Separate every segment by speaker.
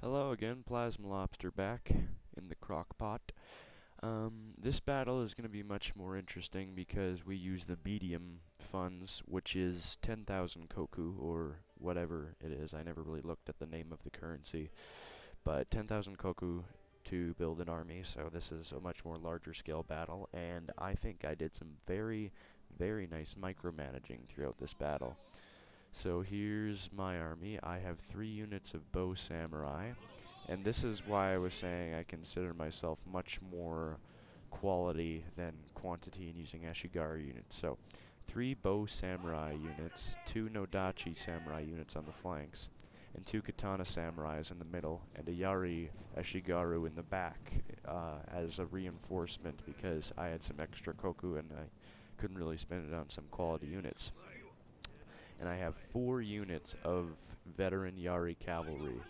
Speaker 1: Hello again, Plasmalobster back in the crock pot. This battle is going to be much more interesting because we use the medium funds, which is 10,000 koku, or whatever it is. I never really looked at the name of the currency, but 10,000 koku to build an army, so this is a much more larger scale battle, and I think I did some very nice micromanaging throughout this battle. So here's my army. I have 3 units of bow samurai, and this is why I was saying I consider myself much more quality than quantity in using Ashigaru units. So 3 bow samurai units, 2 Nodachi samurai units on the flanks, and 2 katana samurais in the middle, and a Yari Ashigaru in the back as a reinforcement because I had some extra koku and I couldn't really spend it on some quality units. And I have 4 units of veteran Yari cavalry.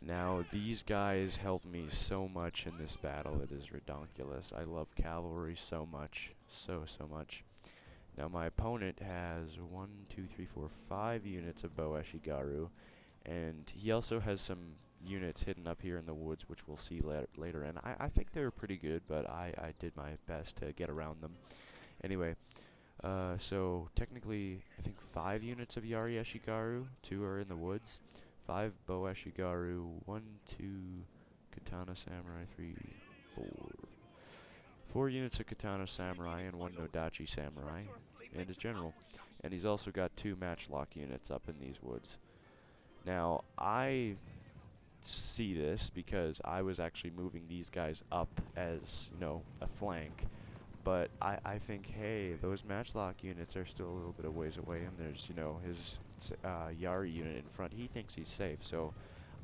Speaker 1: Now, these guys help me so much in this battle, it is ridiculous. I love cavalry so much. So much. Now, my opponent has 5 units of Bow Ashigaru, and he also has some units hidden up here in the woods, which we'll see later. And I think they were pretty good, but I did my best to get around them. Anyway, so technically, I think 5 units of Yari Ashigaru, 2 are in the woods, 5 Bow Ashigaru, 1, 2 Katana Samurai, 3, 4. 4 units of Katana Samurai and 1 Nodachi Samurai, and his general. And he's also got 2 Matchlock units up in these woods. Now, I see this because I was actually moving these guys up as, a flank. But I think, hey, those Matchlock units are still a little bit of ways away, and there's, his Yari unit in front. He thinks he's safe, so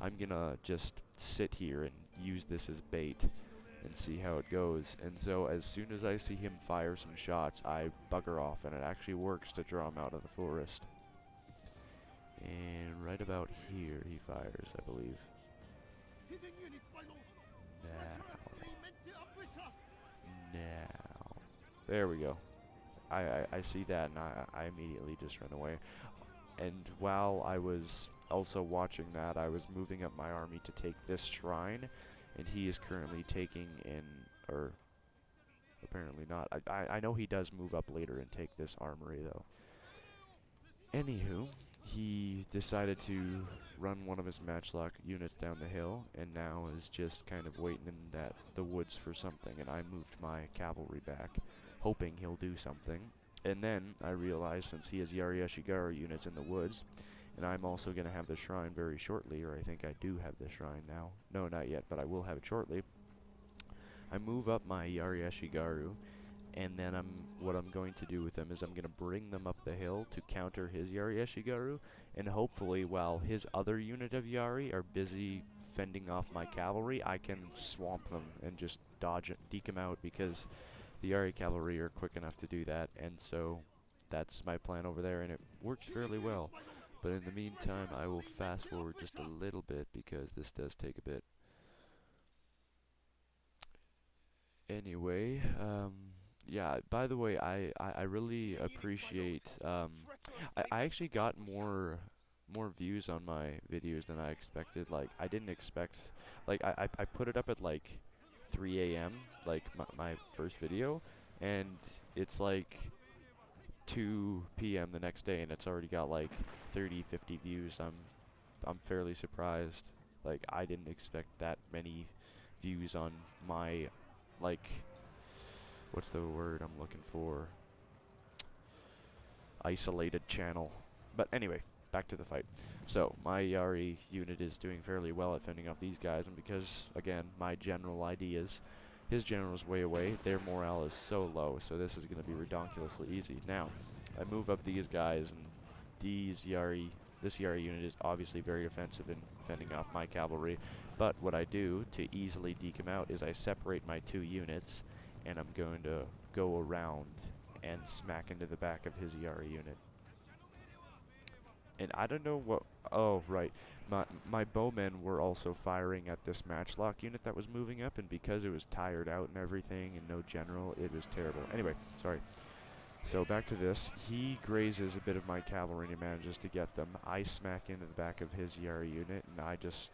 Speaker 1: I'm gonna just sit here and use this as bait and see how it goes. And so as soon as I see him fire some shots, I bugger off, and it actually works to draw him out of the forest. And right about here he fires, I believe. Now. There we go. I see that, and I immediately just run away. And while I was also watching that, I was moving up my army to take this shrine, and he is currently taking in, or apparently not. I know he does move up later and take this armory, though. Anywho, he decided to run one of his Matchlock units down the hill, and now is just kind of waiting in the woods for something, and I moved my cavalry back, hoping he'll do something. And then I realized, since he has Yari Ashigaru units in the woods, and I'm also going to have the shrine very shortly, or I think I do have the shrine now. No, not yet, but I will have it shortly. I move up my Yari Ashigaru, and then what I'm going to do with them is I'm going to bring them up the hill to counter his Yari Ashigaru, and hopefully while his other unit of Yari are busy fending off my cavalry, I can swamp them and just deke them out, because the Yari cavalry are quick enough to do that, and so that's my plan over there, and it works fairly well. But in the meantime, I will fast forward just a little bit, because this does take a bit. Anyway, yeah, by the way, I really appreciate, I actually got more views on my videos than I expected. Like, I didn't expect, like, I put it up at, like, 3 a.m., like, my first video, and it's, like, 2 p.m. the next day, and it's already got, like, 30, 50 views. I'm fairly surprised. Like, I didn't expect that many views on my, like, what's the word I'm looking for? Isolated channel. But anyway, back to the fight. So, my Yari unit is doing fairly well at fending off these guys, and because, again, my general ideas, his general's way away, their morale is so low, so this is going to be ridiculously easy. Now, I move up these guys, and this Yari unit is obviously very offensive in fending off my cavalry, but what I do to easily deke him out is I separate my 2 units, and I'm going to go around and smack into the back of his Yari unit. And I don't know what... Oh, right. My bowmen were also firing at this Matchlock unit that was moving up, and because it was tired out and everything and no general, it was terrible. Anyway, sorry. So back to this. He grazes a bit of my cavalry and he manages to get them. I smack into the back of his Yari unit, and I just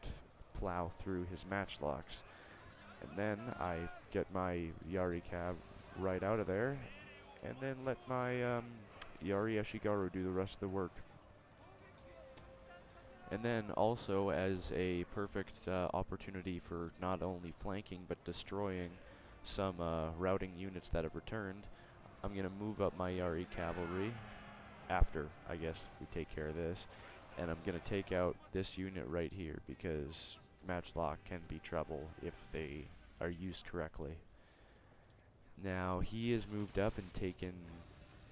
Speaker 1: plow through his matchlocks. And then I get my Yari Cav right out of there, and then let my Yari Ashigaru do the rest of the work. And then also, as a perfect opportunity for not only flanking but destroying some routing units that have returned, I'm going to move up my Yari cavalry after, I guess, we take care of this. And I'm going to take out this unit right here, because matchlock can be trouble if they are used correctly. Now, he has moved up and taken,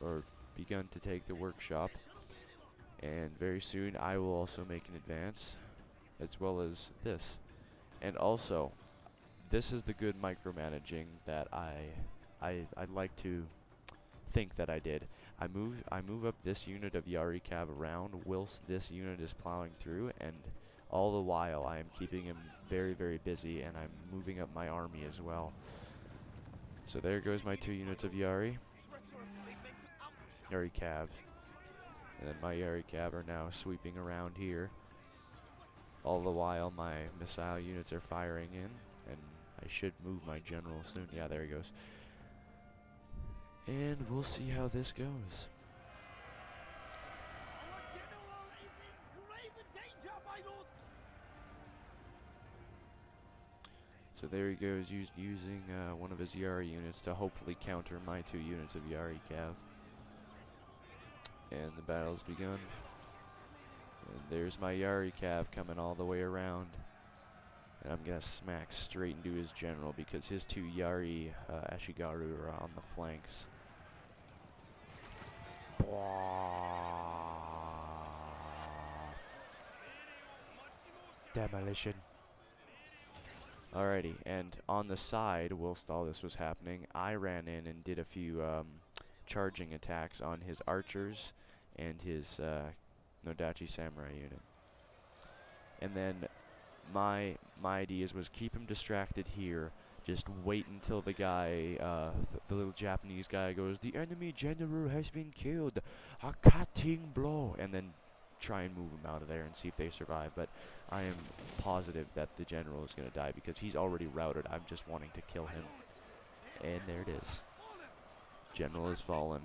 Speaker 1: or begun to take the workshop. And very soon I will also make an advance, as well as this. And also, this is the good micromanaging that I'd like to think that I did. I move up this unit of Yari Cav around whilst this unit is plowing through, and all the while I am keeping him very, very busy, and I'm moving up my army as well. So there goes my 2 units of Yari Cav. And then my Yari Cav are now sweeping around here. All the while my missile units are firing in, and I should move my general soon. Yeah, there he goes. And we'll see how this goes. So there he goes, using one of his Yari units to hopefully counter my 2 units of Yari Cav. And the battle's begun. And there's my Yari Cav coming all the way around. And I'm going to smack straight into his general, because his 2 Yari Ashigaru are on the flanks. Demolition. Alrighty, and on the side, whilst all this was happening, I ran in and did a few charging attacks on his archers and his Nodachi Samurai unit. And then my ideas was keep him distracted here. Just wait until the guy, the little Japanese guy goes, "The enemy general has been killed. A cutting blow." And then try and move him out of there and see if they survive. But I am positive that the general is going to die, because he's already routed. I'm just wanting to kill him. And there it is. General has fallen.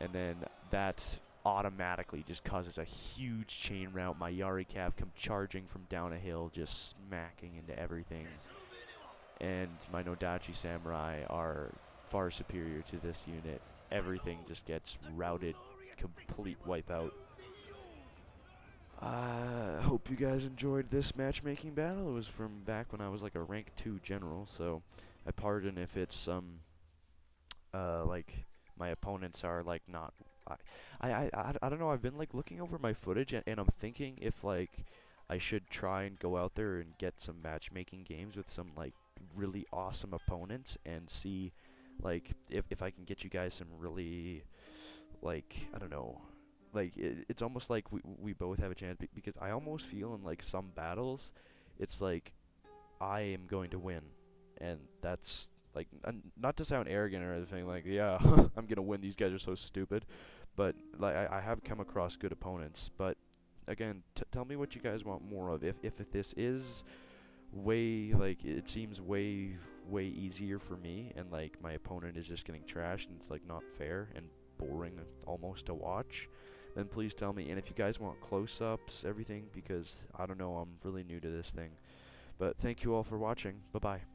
Speaker 1: And then that automatically just causes a huge chain rout. My Yari Cav come charging from down a hill, just smacking into everything. And my Nodachi Samurai are far superior to this unit. Everything just gets routed, complete wipeout. I hope you guys enjoyed this matchmaking battle. It was from back when I was like a rank 2 general, so I pardon if it's like my opponents are like not. I don't know. I've been like looking over my footage, and I'm thinking if like I should try and go out there and get some matchmaking games with some like really awesome opponents, and see like if I can get you guys some really, like, I don't know, like it's almost like we both have a chance, because I almost feel in like some battles it's like I am going to win, and that's like not to sound arrogant or anything, like, yeah, I'm gonna win, these guys are so stupid, but like I have come across good opponents. But again, tell me what you guys want more of. If this is way, like, it seems way easier for me, and like my opponent is just getting trashed, and it's like not fair and boring almost to watch, then please tell me. And if you guys want close-ups, everything, because I don't know, I'm really new to this thing. But thank you all for watching. Bye bye.